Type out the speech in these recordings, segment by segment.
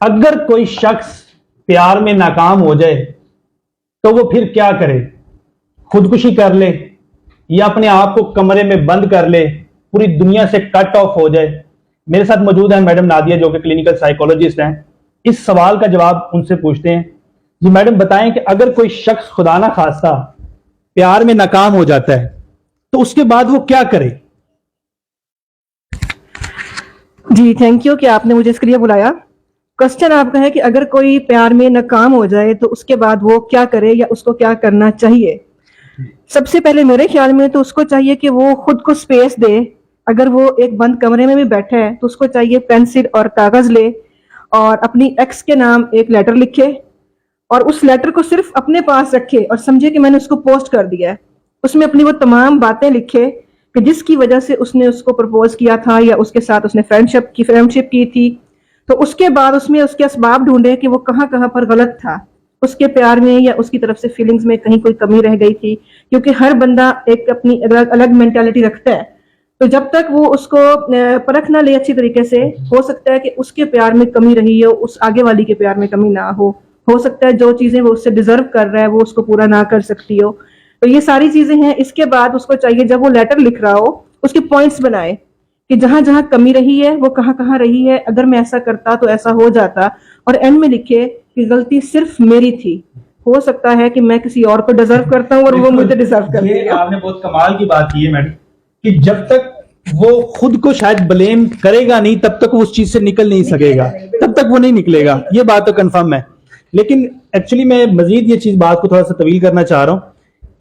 اگر کوئی شخص پیار میں ناکام ہو جائے تو وہ پھر کیا کرے؟ خودکشی کر لے یا اپنے آپ کو کمرے میں بند کر لے، پوری دنیا سے کٹ آف ہو جائے؟ میرے ساتھ موجود ہیں میڈم نادیہ جو کہ کلینکل سائیکولوجسٹ ہیں. اس سوال کا جواب ان سے پوچھتے ہیں. جی میڈم بتائیں کہ اگر کوئی شخص خدا نہ خواستہ پیار میں ناکام ہو جاتا ہے تو اس کے بعد وہ کیا کرے؟ جی تھینک یو کہ آپ نے مجھے اس کے لیے بلایا. کوشچن آپ کا ہے کہ اگر کوئی پیار میں ناکام ہو جائے تو اس کے بعد وہ کیا کرے یا اس کو کیا کرنا چاہیے. سب سے پہلے میرے خیال میں تو اس کو چاہیے کہ وہ خود کو سپیس دے. اگر وہ ایک بند کمرے میں بھی بیٹھا ہے تو اس کو چاہیے پینسل اور کاغذ لے اور اپنی ایکس کے نام ایک لیٹر لکھے اور اس لیٹر کو صرف اپنے پاس رکھے اور سمجھے کہ میں نے اس کو پوسٹ کر دیا ہے. اس میں اپنی وہ تمام باتیں لکھے کہ جس کی وجہ سے اس نے اس کو پرپوز کیا تھا یا اس کے ساتھ اس نے فرینڈشپ کی تھی. تو اس کے بعد اس میں اس کے اسباب ڈھونڈے کہ وہ کہاں کہاں پر غلط تھا اس کے پیار میں یا اس کی طرف سے فیلنگز میں کہیں کوئی کمی رہ گئی تھی. کیونکہ ہر بندہ ایک اپنی الگ مینٹالٹی رکھتا ہے. تو جب تک وہ اس کو پرکھ نہ لے اچھی طریقے سے، ہو سکتا ہے کہ اس کے پیار میں کمی رہی ہو، اس آگے والی کے پیار میں کمی نہ ہو سکتا ہے جو چیزیں وہ اس سے ڈیزرو کر رہا ہے وہ اس کو پورا نہ کر سکتی ہو. تو یہ ساری چیزیں ہیں. اس کے بعد اس کو چاہیے جب وہ لیٹر لکھ رہا ہو اس کے پوائنٹس بنائے کہ جہاں جہاں کمی رہی ہے وہ کہاں کہاں رہی ہے، اگر میں ایسا کرتا تو ایسا ہو جاتا، اور اینڈ میں لکھے کہ غلطی صرف میری تھی. ہو سکتا ہے کہ میں کسی اور کو ڈیزرو کرتا ہوں اور وہ مجھے ڈیزرو کر یہ آپ نے بہت کمال کی بات کی ہے میڈم کہ جب تک وہ خود کو شاید بلیم کرے گا نہیں تب تک وہ اس چیز سے نکل نہیں سکے گا، تب تک وہ نہیں نکلے گا. یہ بات تو کنفرم ہے. لیکن ایکچولی میں مزید یہ چیز بات کو تھوڑا سا طویل کرنا چاہ رہا ہوں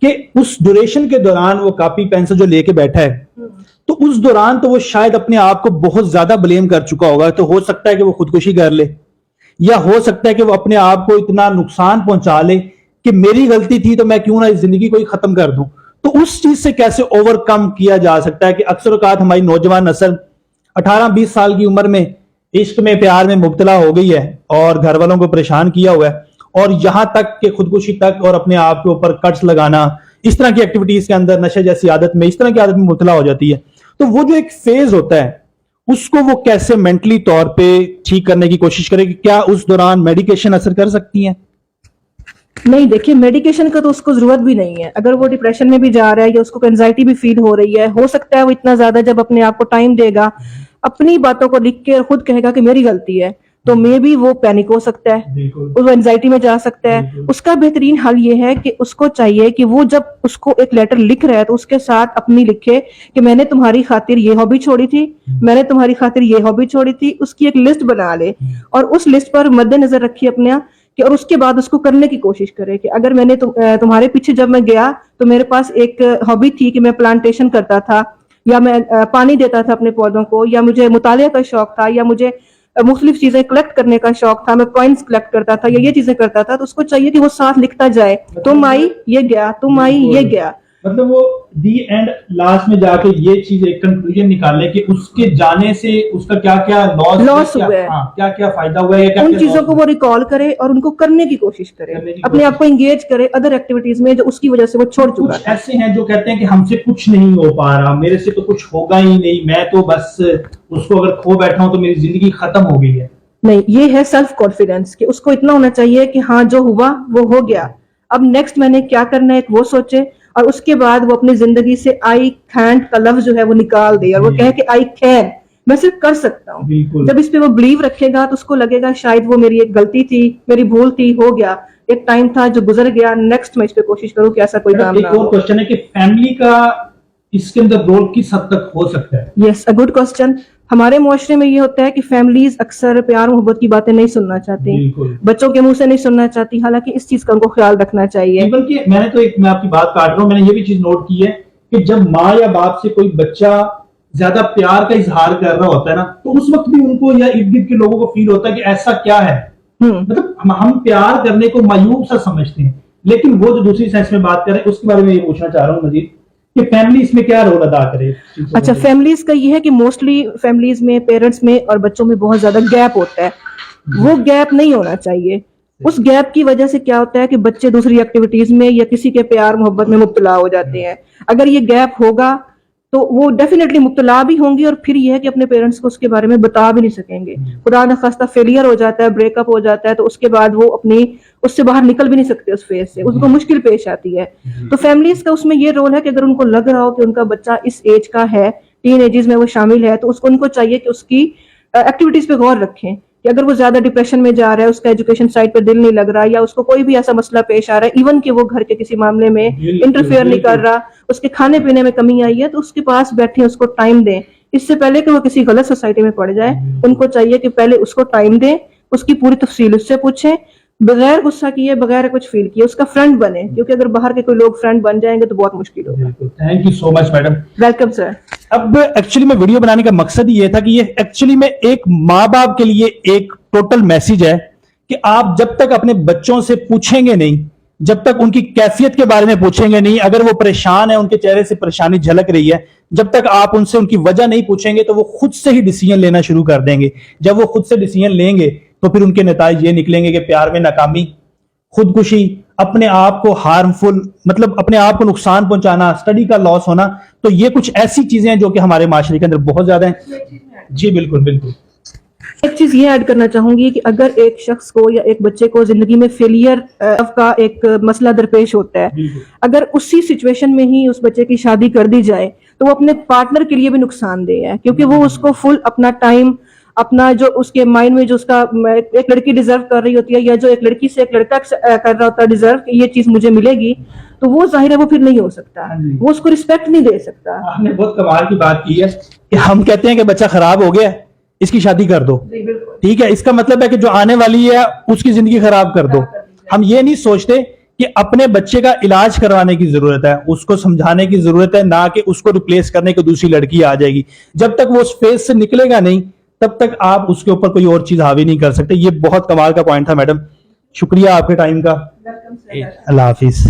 کہ اس ڈیوریشن کے دوران وہ کاپی پینسل جو لے کے بیٹھا ہے تو اس دوران تو وہ شاید اپنے آپ کو بہت زیادہ بلیم کر چکا ہوگا. تو ہو سکتا ہے کہ وہ خودکشی کر لے یا ہو سکتا ہے کہ وہ اپنے آپ کو اتنا نقصان پہنچا لے کہ میری غلطی تھی تو میں کیوں نہ اس زندگی کو ہی ختم کر دوں. تو اس چیز سے کیسے اوور کم کیا جا سکتا ہے کہ اکثر اوقات ہماری نوجوان نسل 18-20 سال کی عمر میں عشق میں پیار میں مبتلا ہو گئی ہے اور گھر والوں کو پریشان کیا ہوا ہے، اور یہاں تک کہ خودکشی تک اور اپنے آپ کے اوپر کٹس لگانا، اس طرح کی ایکٹیویٹیز کے اندر، نشے جیسی عادت میں، اس طرح کی عادت میں مبتلا ہو جاتی ہے. تو وہ جو ایک فیز ہوتا ہے اس کو وہ کیسے مینٹلی طور پہ ٹھیک کرنے کی کوشش کرے کہ کیا اس دوران میڈیکیشن اثر کر سکتی ہیں؟ نہیں، دیکھیے میڈیکیشن کا تو اس کو ضرورت بھی نہیں ہے. اگر وہ ڈپریشن میں بھی جا رہا ہے یا اس کو انزائٹی بھی فیل ہو رہی ہے، ہو سکتا ہے وہ اتنا زیادہ جب اپنے آپ کو ٹائم دے گا اپنی باتوں کو لکھ کے خود کہے گا کہ میری غلطی ہے تو میں بھی وہ پینک ہو سکتا ہے، وہ انزائٹی میں جا سکتا ہے. اس کا بہترین حل یہ ہے کہ اس کو چاہیے کہ وہ جب اس کو ایک لیٹر لکھ رہا ہے تو اس کے ساتھ اپنی لکھے کہ میں نے تمہاری خاطر یہ ہابی چھوڑی تھی، میں نے تمہاری خاطر یہ ہابی چھوڑی تھی. اس کی ایک لسٹ بنا لے اور اس لسٹ پر مد نظر رکھیے اپنا کہ، اور اس کے بعد اس کو کرنے کی کوشش کرے کہ اگر میں نے تمہارے پیچھے جب میں گیا تو میرے پاس ایک ہابی تھی کہ میں پلانٹیشن کرتا تھا یا میں پانی دیتا تھا اپنے پودوں کو، یا مجھے مطالعہ کا شوق تھا، یا مجھے مختلف چیزیں کلیکٹ کرنے کا شوق تھا، میں کوائنز کلیکٹ کرتا تھا یا یہ چیزیں کرتا تھا. تو اس کو چاہیے کہ وہ ساتھ لکھتا جائے، تم آئی یہ گیا، تم آئی یہ گیا. مطلب وہ دی اینڈ لاسٹ میں جا کے یہ چیز ایک کنکلوژن نکالے کہ اس کے جانے سے اس کا کیا کیا لاس ہوا ہے، کیا کیا فائدہ ہوا ہے، ان چیزوں کو وہ ریکال کرے اور ان کو کرنے کی کوشش کرے، اپنے آپ کو انگیج کرے ادر ایکٹیویٹیز میں جو اس کی وجہ سے وہ چھوڑ چکا ہے. ایسے ہیں جو کہتے ہیں کہ ہم سے کچھ نہیں ہو پا رہا، میرے سے تو کچھ ہوگا ہی نہیں، میں تو بس اس کو اگر کھو بیٹھا ہوں تو میری زندگی ختم ہو گئی ہے. نہیں، یہ ہے سیلف کانفیڈنس کہ اس کو اتنا ہونا چاہیے کہ ہاں جو ہوا وہ ہو گیا، اب نیکسٹ میں نے کیا کرنا ہے وہ سوچے، اور اس کے بعد وہ اپنی زندگی سے آئی کینٹ کا لفظ جو ہے وہ نکال دے اور وہ کہے کہ آئی کین، میں صرف کر سکتا ہوں. جب اس پہ وہ بلیو رکھے گا تو اس کو لگے گا شاید وہ میری ایک غلطی تھی، میری بھول تھی، ہو گیا، ایک ٹائم تھا جو گزر گیا، نیکسٹ میں اس پہ کوشش کروں کہ ایسا کوئی کام نہ ہو. ایک اور کوسچن ہے کہ فیملی کا اس کے اندر رول کس حد تک ہو سکتا ہے؟ یس، اے گڈ کوسچن. ہمارے معاشرے میں یہ ہوتا ہے کہ فیملیز اکثر پیار محبت کی باتیں نہیں سننا چاہتی، بچوں کے منہ سے نہیں سننا چاہتی، حالانکہ اس چیز کا ان کو خیال رکھنا چاہیے. بلکہ میں نے تو میں آپ کی بات کاٹ رہا ہوں، میں نے یہ بھی چیز نوٹ کی ہے کہ جب ماں یا باپ سے کوئی بچہ زیادہ پیار کا اظہار کر رہا ہوتا ہے نا تو اس وقت بھی ان کو یا ارد گرد کے لوگوں کو فیل ہوتا ہے کہ ایسا کیا ہے، مطلب ہم پیار کرنے کو مایوب سا سمجھتے ہیں. لیکن وہ جو دوسری سینس میں بات کریں اس کے بارے میں یہ پوچھنا چاہ رہا ہوں مزید کہ فیملی اس میں کیا رول ادا کرے. اچھا، فیملیز کا یہ ہے کہ موسٹلی فیملیز میں پیرنٹس میں اور بچوں میں بہت زیادہ گیپ ہوتا ہے. وہ گیپ نہیں ہونا چاہیے. اس گیپ کی وجہ سے کیا ہوتا ہے کہ بچے دوسری ایکٹیویٹیز میں یا کسی کے پیار محبت میں مبتلا ہو جاتے ہیں. اگر یہ گیپ ہوگا تو وہ ڈیفینیٹلی مبتلا بھی ہوں گی, اور پھر یہ ہے کہ اپنے پیرنٹس کو اس کے بارے میں بتا بھی نہیں سکیں گے. خدا نخواستہ فیلئر ہو جاتا ہے, بریک اپ ہو جاتا ہے, تو اس کے بعد وہ اپنی اس سے باہر نکل بھی نہیں سکتے اس فیز سے, اس کو مشکل پیش آتی ہے. تو فیملیز کا اس میں یہ رول ہے کہ اگر ان کو لگ رہا ہو کہ ان کا بچہ اس ایج کا ہے, ٹین ایجز میں وہ شامل ہے, تو ان کو چاہیے کہ اس کی ایکٹیویٹیز پہ غور رکھیں کہ اگر وہ زیادہ ڈپریشن میں جا رہا ہے, اس کا ایجوکیشن سائڈ پہ دل نہیں لگ رہا, یا اس کو کوئی بھی ایسا مسئلہ پیش آ رہا ہے, ایون کہ وہ گھر کے کسی معاملے میں انٹرفیئر نہیں کر رہا, اس کے کھانے پینے میں کمی آئی ہے, تو اس کے پاس بیٹھیں, اس کو ٹائم دیں. اس سے پہلے کہ وہ کسی غلط سوسائٹی میں پڑ جائے, ان کو چاہیے کہ پہلے اس کو ٹائم دیں, اس کی پوری تفصیل اس سے پوچھیں, بغیر غصہ کیے, بغیر کچھ فیل کیے اس کا فرینڈ بنے, کیونکہ اگر باہر کے کوئی لوگ فرینڈ بن جائیں گے تو بہت مشکل ہوگا. Thank you so much madam. Welcome sir. اب ایکچولی میں ویڈیو بنانے کا مقصد یہ تھا کہ یہ ایکچولی میں ایک ماں باپ کے لیے ایک ٹوٹل میسج ہے کہ آپ جب تک اپنے بچوں سے پوچھیں گے نہیں, جب تک ان کی کیفیت کے بارے میں پوچھیں گے نہیں, اگر وہ پریشان ہے, ان کے چہرے سے پریشانی جھلک رہی ہے, جب تک آپ ان سے ان کی وجہ نہیں پوچھیں گے تو وہ خود سے ہی ڈیسیژن لینا شروع کر دیں گے. جب وہ خود سے ڈیسیژن لیں گے تو پھر ان کے نتائج یہ نکلیں گے کہ پیار میں ناکامی, خودکشی, اپنے آپ کو ہارمفل, مطلب اپنے آپ کو نقصان پہنچانا, اسٹڈی کا لاس ہونا. تو یہ کچھ ایسی چیزیں ہیں جو کہ ہمارے معاشرے کے اندر بہت زیادہ ہیں. جی بالکل بالکل. ایک چیز یہ ایڈ کرنا چاہوں گی کہ اگر ایک شخص کو یا ایک بچے کو زندگی میں فیلئر کا ایک مسئلہ درپیش ہوتا ہے, اگر اسی سچویشن میں ہی اس بچے کی شادی کر دی جائے تو وہ اپنے پارٹنر کے لیے بھی نقصان دہ ہے, کیونکہ وہ اس کو فل اپنا ٹائم, اپنا جو اس کے مائنڈ میں جو اس کا ایک لڑکی ڈیزرو کر رہی ہوتی ہے, یا جو ایک لڑکی سے ایک لڑکا کر رہا ہوتا ہے ڈیزرو کہ یہ چیز مجھے ملے گی, تو وہ ظاہر ہے وہ پھر نہیں ہو سکتا, وہ اس کو رسپیکٹ نہیں دے سکتا. آپ نے بہت کمال کی بات کی ہے کہ ہم کہتے ہیں کہ بچہ خراب ہو گیا, اس کی شادی کر دو, ٹھیک ہے, اس کا مطلب ہے کہ جو آنے والی ہے اس کی زندگی خراب کر دو. ہم یہ نہیں سوچتے کہ اپنے بچے کا علاج کروانے کی ضرورت ہے, اس کو سمجھانے کی ضرورت ہے, نہ کہ اس کو ریپلیس کرنے کی دوسری لڑکی آ جائے گی. جب تک وہ اس فیز سے نکلے گا نہیں تب تک آپ اس کے اوپر کوئی اور چیز حاوی نہیں کر سکتے. یہ بہت کمال کا پوائنٹ تھا میڈم, شکریہ آپ کے ٹائم کا. اللہ حافظ.